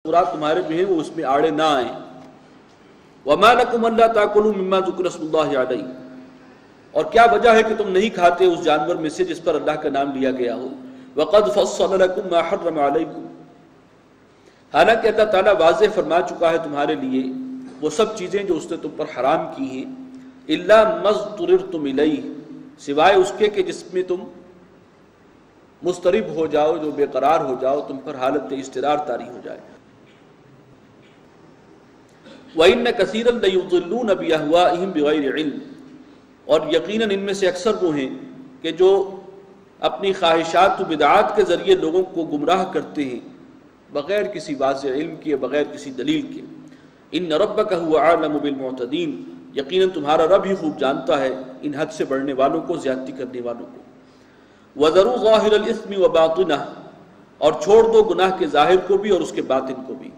مراد تمہارے جو ہیں وہ اس میں آڑے نہ آئیں۔ وَمَا لَكُمْ أَلَّا تَأْكُلُوا مِمَّا ذُكِرَ اسْمُ اللَّهِ عَلَيْهِ، اور کیا وجہ ہے کہ تم نہیں کھاتے اس جانور میں سے جس پر اللہ کا نام لیا گیا ہو۔ وَقَدْ فَصَّلَ لَكُمْ مَا حَرَّمَ عَلَيْكُمْ، حالانکہ اللہ تعالیٰ واضح فرما چکا ہے تمہارے لیے وہ سب چیزیں جو اس نے تم پر حرام کی ہیں، إِلَّا مَا اضْطُرِرْتُمْ إِلَيْهِ، سوائے اس کے کہ جس میں تم مضطرب ہو جاؤ، جو بے قرار ہو جاؤ، تم پر حالت اضطرار طاری ہو جائے۔ وَإِنَّ كَثِيرًا لَيُضِلُّونَ بِأَهْوَائِهِمْ بِغَيْرِ عِلْمٍ، اور یقیناً ان میں سے اکثر وہ ہیں کہ جو اپنی خواہشات و بدعات کے ذریعے لوگوں کو گمراہ کرتے ہیں بغیر کسی واضح علم کے، بغیر کسی دلیل کے۔ إِنَّ رَبَّكَ هُوَ أَعْلَمُ بِالْمُعْتَدِينَ، یقیناً تمہارا رب ہی خوب جانتا ہے ان حد سے بڑھنے والوں کو، زیادتی کرنے والوں کو۔ وَذَرُوا ظَاهِرَ الْإِثْمِ وَبَاطِنَهُ، اور چھوڑ دو گناہ کے ظاہر کو بھی اور اس کے باطن کو بھی۔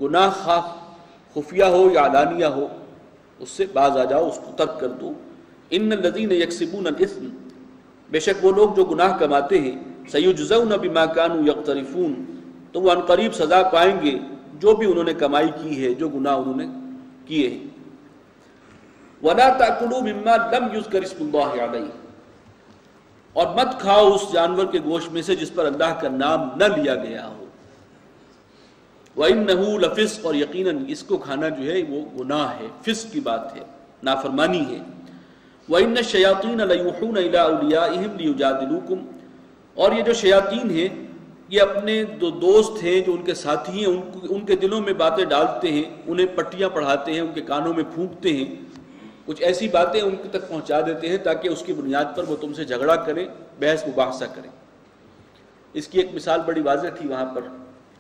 گناہ خواہ خفیہ ہو یا علانیہ ہو، اس سے باز آ جاؤ، اس کو ترک کر دو۔ ان الذین یکسبون الاثم، بے شک وہ لوگ جو گناہ کماتے ہیں، سیجزون بما کانوا یقترفون، تو وہ عنقریب سزا پائیں گے جو بھی انہوں نے کمائی کی ہے، جو گناہ انہوں نے کیے ہیں۔ ولا تاکلوا مما لم یذکر اسم اللہ علیہ، اور مت کھاؤ اس جانور کے گوشت میں سے جس پر اللہ کا نام نہ لیا گیا ہو۔ وَإِنَّهُ لَفِسْقٌ، اور یقیناً اس کو کھانا جو ہے وہ گناہ ہے، فسق کی بات ہے، نافرمانی ہے۔ وَإِنَّ الشَّيَاطِينَ لَيُوحُونَ إِلَىٰ أَوْلِيَائِهِمْ لِيُجَادِلُوكُمْ، اور یہ جو شیاطین ہیں یہ اپنے دو دوست ہیں جو ان کے ساتھی ہیں، ان کے دلوں میں باتیں ڈالتے ہیں، انہیں پٹیاں پڑھاتے ہیں، ان کے کانوں میں پھونکتے ہیں، کچھ ایسی باتیں ان تک پہنچا دیتے ہیں تاکہ اس کی بنیاد پر وہ تم سے جھگڑا کریں، بحث مباحثہ کریں۔ اس کی ایک مثال بڑی واضح تھی وہاں پر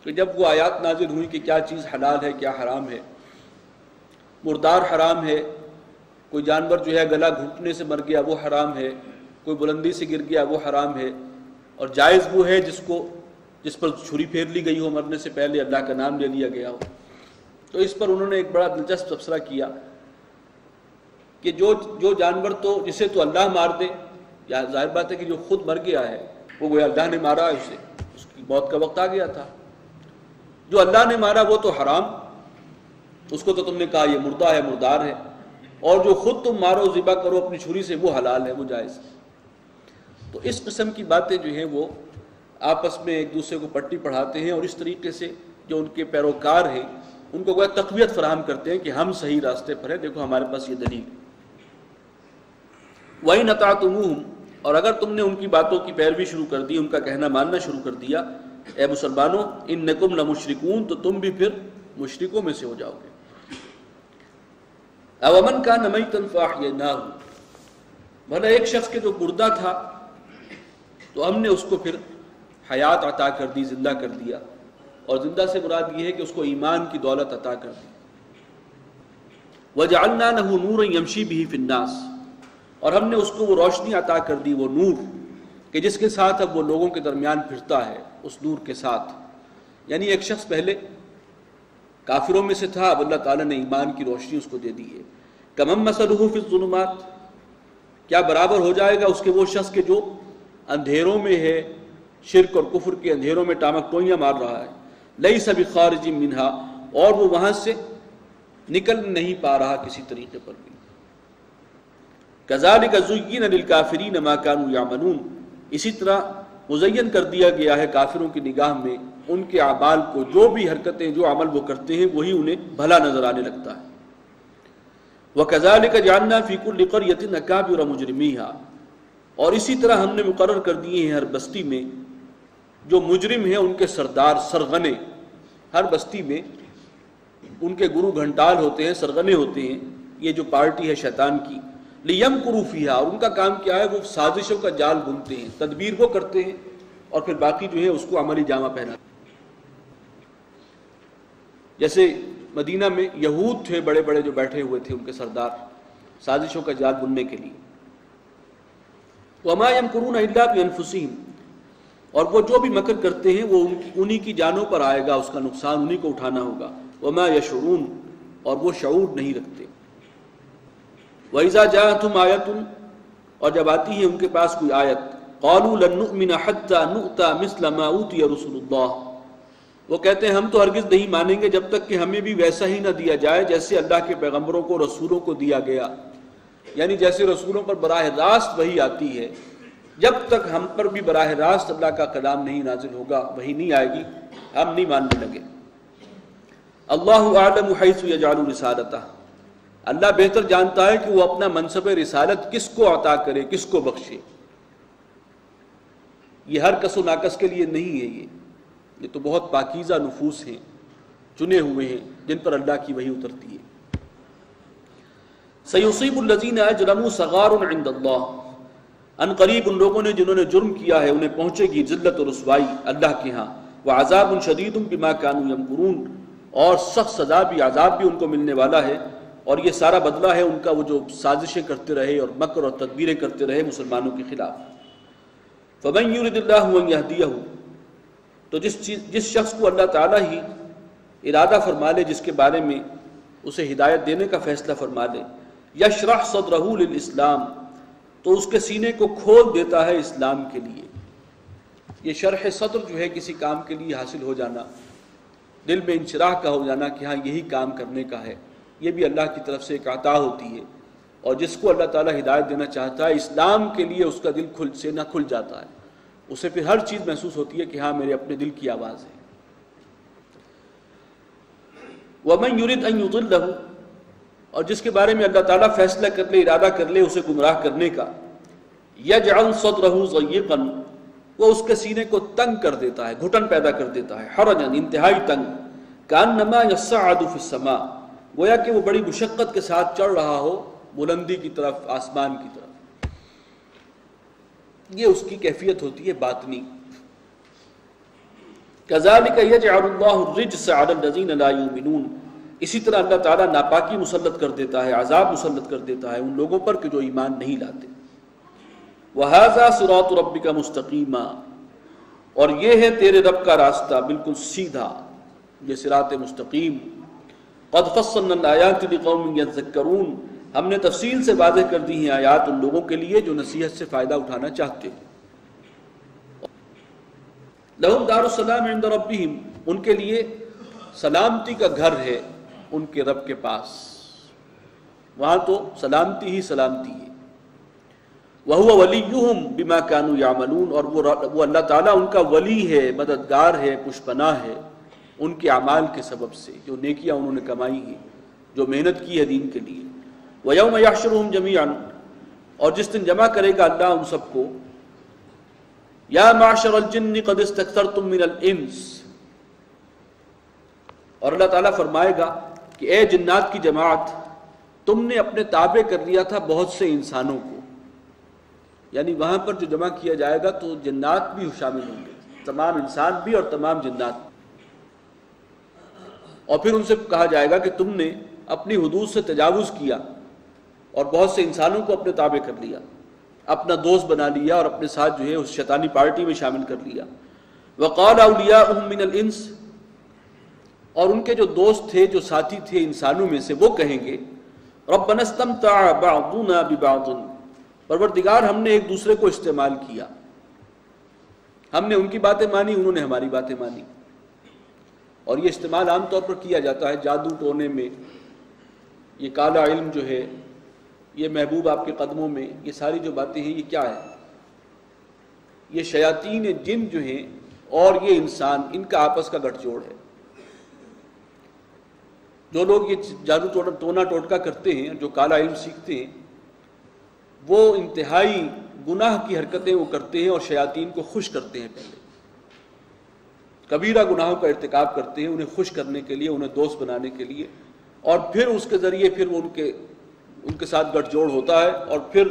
کہ جب وہ آیات نازل ہوئی کہ کیا چیز حلال ہے کیا حرام ہے، مردار حرام ہے، کوئی جانور جو ہے گلا گھٹنے سے مر گیا وہ حرام ہے، کوئی بلندی سے گر گیا وہ حرام ہے، اور جائز وہ ہے جس پر چھری پھیر لی گئی ہو مرنے سے پہلے، اللہ کا نام لے لیا گیا ہو۔ تو اس پر انہوں نے ایک بڑا دلچسپ تبصرہ کیا کہ جو جانور تو جسے تو اللہ مار دے، یا ظاہر بات ہے کہ جو خود مر گیا ہے وہ گویا اللہ نے مارا ہے اسے، اس کی موت کا وقت آ گیا تھا۔ جو اللہ نے مارا وہ تو حرام، اس کو تو تم نے کہا یہ مردہ ہے، مردار ہے، اور جو خود تم مارو ذبح کرو اپنی چھری سے وہ حلال ہے، وہ جائز ہے۔ تو اس قسم کی باتیں جو ہیں وہ آپس میں ایک دوسرے کو پٹی پڑھاتے ہیں، اور اس طریقے سے جو ان کے پیروکار ہیں ان کو کوئی تقویت فراہم کرتے ہیں کہ ہم صحیح راستے پر ہیں، دیکھو ہمارے پاس یہ دلیل۔ وَإِنْ أَطَعْتُمُوهُمْ، اور اگر تم نے ان کی باتوں کی پیروی شروع کر دی، ان کا کہنا ماننا شروع کر دیا، اے مسلمانوں، انکم لمشرکون، تو تم بھی پھر مشرکوں میں سے ہو جاؤ گے۔ اومن کان میتا فاحییناہ، بھلا ایک شخص کے جو مردہ تھا تو ہم نے اس کو پھر حیات عطا کر دی، زندہ کر دیا، اور زندہ سے مراد یہ ہے کہ اس کو ایمان کی دولت عطا کر دی۔ وجعلنا له نورا یمشی بہ فی الناس، اور ہم نے اس کو وہ روشنی عطا کر دی، وہ نور کہ جس کے ساتھ اب وہ لوگوں کے درمیان پھرتا ہے، اس نور کے ساتھ۔ یعنی ایک شخص پہلے کافروں میں سے تھا، اب اللہ تعالیٰ نے ایمان کی روشنی اس کو دے دی ہے۔ کمن مثلہ فی الظلمات، کیا برابر ہو جائے گا اس کے وہ شخص کے جو اندھیروں میں ہے، شرک اور کفر کے اندھیروں میں ٹامک ٹوئیاں مار رہا ہے، لیس بخارج منہا، اور وہ وہاں سے نکل نہیں پا رہا کسی طریقے پر بھی۔ کذالک زین للکافرین ما کانوا یعملون، اسی طرح مزین کر دیا گیا ہے کافروں کی نگاہ میں ان کے اعمال کو، جو بھی حرکتیں جو عمل وہ کرتے ہیں وہی انہیں بھلا نظر آنے لگتا ہے۔ وَكَذَلِكَ جَعَلْنَا فِي كُلِّ قَرْيَةٍ أَكَابِرَ مُجْرِمِيهَا، اور اسی طرح ہم نے مقرر کر دیے ہیں ہر بستی میں جو مجرم ہیں ان کے سردار، سرغنے، ہر بستی میں ان کے گرو گھنٹال ہوتے ہیں، سرغنے ہوتے ہیں، یہ جو پارٹی ہے شیطان کی۔ لِيَمْكُرُوا فِيهَا، اور ان کا کام کیا ہے، وہ سازشوں کا جال بنتے ہیں، تدبیر وہ کرتے ہیں اور پھر باقی جو ہے اس کو عملی جامہ پہناتے ہیں۔ جیسے مدینہ میں یہود تھے بڑے بڑے جو بیٹھے ہوئے تھے، ان کے سردار، سازشوں کا جال بننے کے لیے۔ وَمَا يَمْكُرُونَ إِلَّا بِأَنفُسِهِمْ، اور وہ جو بھی مکر کرتے ہیں وہ انہی کی جانوں پر آئے گا، اس کا نقصان انہی کو اٹھانا ہوگا۔ وَمَا يَشْعُرُونَ، اور وہ شعور نہیں رکھتے۔ وَإِذَا جَاءَتْهُمْ آیَةٌ، اور جب آتی ہے ان کے پاس کوئی آیت، قَالُوا لَن نُؤْمِنَ حَتَّى نُؤْتَى مِثْلَ مَا أُوتِيَ رُسُلُ اللَّهِ، وہ کہتے ہیں ہم تو ہرگز نہیں مانیں گے جب تک کہ ہمیں بھی ویسا ہی نہ دیا جائے جیسے اللہ کے پیغمبروں کو رسولوں کو دیا گیا، یعنی جیسے رسولوں پر براہ راست وحی آتی ہے، جب تک ہم پر بھی براہ راست اللہ کا کلام نہیں نازل ہوگا، وحی نہیں آئے گی، ہم نہیں ماننے لگے۔ اللہ اعلم حیث یجعل رسالتہ، اللہ بہتر جانتا ہے کہ وہ اپنا منصب رسالت کس کو عطا کرے، کس کو بخشے۔ یہ ہر کس و ناکس کے لیے نہیں ہے، یہ تو بہت پاکیزہ نفوس ہیں، چنے ہوئے ہیں جن پر اللہ کی وحی اترتی ہے۔ سیصیب الذین اجرموا صغار عند اللہ، ان قریب ان لوگوں نے جنہوں نے جرم کیا ہے انہیں پہنچے گی ذلت و رسوائی اللہ کے ہاں، وعذاب شدید بما كانوا یمکرون، اور سخت سزا بھی، عذاب بھی ان کو ملنے والا ہے، اور یہ سارا بدلہ ہے ان کا وہ جو سازشیں کرتے رہے اور مکر اور تدبیریں کرتے رہے مسلمانوں کے خلاف۔ فمن یرد اللہ ان یہدیہ، تو جس شخص کو اللہ تعالیٰ ہی ارادہ فرما لے، جس کے بارے میں اسے ہدایت دینے کا فیصلہ فرما لے، یشرح صدرہ للاسلام، تو اس کے سینے کو کھول دیتا ہے اسلام کے لیے۔ یہ شرح صدر جو ہے کسی کام کے لیے حاصل ہو جانا، دل میں انشراح کا ہو جانا کہ ہاں یہی کام کرنے کا ہے، یہ بھی اللہ کی طرف سے ایک عطا ہوتی ہے، اور جس کو اللہ تعالیٰ ہدایت دینا چاہتا ہے اسلام کے لیے اس کا دل کھل جاتا ہے، اسے پھر ہر چیز محسوس ہوتی ہے کہ ہاں میرے اپنے دل کی آواز ہے۔ وَمَن يُرِدْ أَن يُضِلَّهُ، اور جس کے بارے میں اللہ تعالیٰ فیصلہ کر لے، ارادہ کر لے اسے گمراہ کرنے کا، يَجْعَلْ صَدْرَهُ ضَيِّقًا، وہ اس کے سینے کو تنگ کر دیتا ہے، گھٹن پیدا کر دیتا ہے، حرجاً انتہائی تنگ، كَأَنَّمَا يَصَّعَّدُ فِي السَّمَاءِ، گویا کہ وہ بڑی مشقت کے ساتھ چڑھ رہا ہو بلندی کی طرف، آسمان کی طرف۔ یہ اس کی کیفیت ہوتی ہے باطنی۔ كَذَلِكَ يَجْعَلُ اللَّهُ الرِّجْسَ عَلَى الَّذِينَ لَا يُؤْمِنُونَ، اسی طرح اللہ تعالیٰ ناپاکی مسلط کر دیتا ہے، عذاب مسلط کر دیتا ہے ان لوگوں پر کہ جو ایمان نہیں لاتے۔ وَهَذَا صِرَاطُ رَبِّكَ مُسْتَقِيمًا، اور یہ ہے تیرے رب کا راستہ بالکل سیدھا، یہ صراط مستقیم۔ قَدْ فَصَّلْنَا الْآيَاتِ لِقَوْمٍ يَذَّكَّرُونَ، ہم نے تفصیل سے واضح کر دی ہیں آیات ان لوگوں کے لیے جو نصیحت سے فائدہ اٹھانا چاہتے ہیں۔ لَهُمْ دَارُ السَّلَامِ عِنْدَ رَبِّهِمْ، ان کے لیے سلامتی کا گھر ہے ان کے رب کے پاس، وہاں تو سلامتی ہی سلامتی ہے۔ وَهُوَ وَلِيُّهُمْ بِمَا كَانُوا يَعْمَلُونَ، اور وہ اللہ تعالیٰ ان کا ولی ہے، مددگار ہے، پشپناہ ہے ان کے اعمال کے سبب سے، جو نیکیاں انہوں نے کمائی ہیں، جو محنت کی ہے دین کے لیے۔ وَيَوْمَ يَحْشُرُهُمْ جَمِيعًا، اور جس دن جمع کرے گا اللہ ان سب کو، یا معشر الجن قد استکثرتم من الانس، اور اللہ تعالیٰ فرمائے گا کہ اے جنات کی جماعت، تم نے اپنے تابع کر لیا تھا بہت سے انسانوں کو، یعنی وہاں پر جو جمع کیا جائے گا تو جنات بھی شامل ہوں گے، تمام انسان بھی اور تمام جنات، اور پھر ان سے کہا جائے گا کہ تم نے اپنی حدود سے تجاوز کیا اور بہت سے انسانوں کو اپنے تابع کر لیا، اپنا دوست بنا لیا اور اپنے ساتھ جو ہے اس شیطانی پارٹی میں شامل کر لیا۔ وقال اولیاؤہم من الانس، اور ان کے جو دوست تھے، جو ساتھی تھے انسانوں میں سے، وہ کہیں گے ربنا استمتع بعضنا ببعض، پروردگار ہم نے ایک دوسرے کو استعمال کیا، ہم نے ان کی باتیں مانی، انہوں نے ہماری باتیں مانی۔ اور یہ استعمال عام طور پر کیا جاتا ہے جادو ٹونے میں، یہ کالا علم جو ہے، یہ محبوب آپ کے قدموں میں، یہ ساری جو باتیں ہیں یہ کیا ہے؟ یہ شیاطین جن جو ہیں اور یہ انسان، ان کا آپس کا گٹھ جوڑ ہے۔ جو لوگ یہ جادو ٹونا ٹوٹکا کرتے ہیں، جو کالا علم سیکھتے ہیں، وہ انتہائی گناہ کی حرکتیں وہ کرتے ہیں اور شیاطین کو خوش کرتے ہیں، پہلے کبیرہ گناہوں کا ارتکاب کرتے ہیں انہیں خوش کرنے کے لیے، انہیں دوست بنانے کے لیے، اور پھر اس کے ذریعے پھر وہ ان کے ساتھ گٹھ جوڑ ہوتا ہے، اور پھر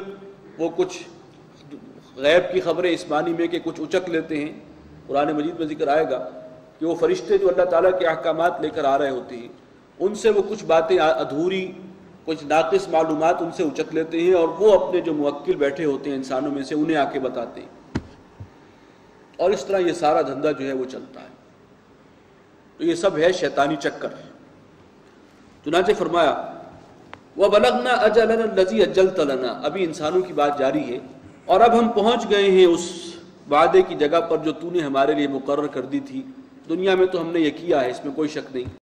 وہ کچھ غیب کی خبریں اسمانی میں کہ کچھ اچک لیتے ہیں۔ قرآن مجید میں ذکر آئے گا کہ وہ فرشتے جو اللہ تعالیٰ کے احکامات لے کر آ رہے ہوتے ہیں، ان سے وہ کچھ باتیں ادھوری، کچھ ناقص معلومات ان سے اچک لیتے ہیں، اور وہ اپنے جو موکل بیٹھے ہوتے ہیں انسانوں میں سے انہیں آ کے بتاتے ہیں، اور اس طرح یہ سارا دھندا جو ہے وہ چلتا ہے۔ تو یہ سب ہے شیطانی چکر۔ چنانچہ فرمایا وَبَلَغْنَا أَجَلَنَا الَّذِي أَجَّلْتَ لَنَا، ابھی انسانوں کی بات جاری ہے، اور اب ہم پہنچ گئے ہیں اس وعدے کی جگہ پر جو تو نے ہمارے لیے مقرر کر دی تھی، دنیا میں تو ہم نے یہ کیا ہے، اس میں کوئی شک نہیں۔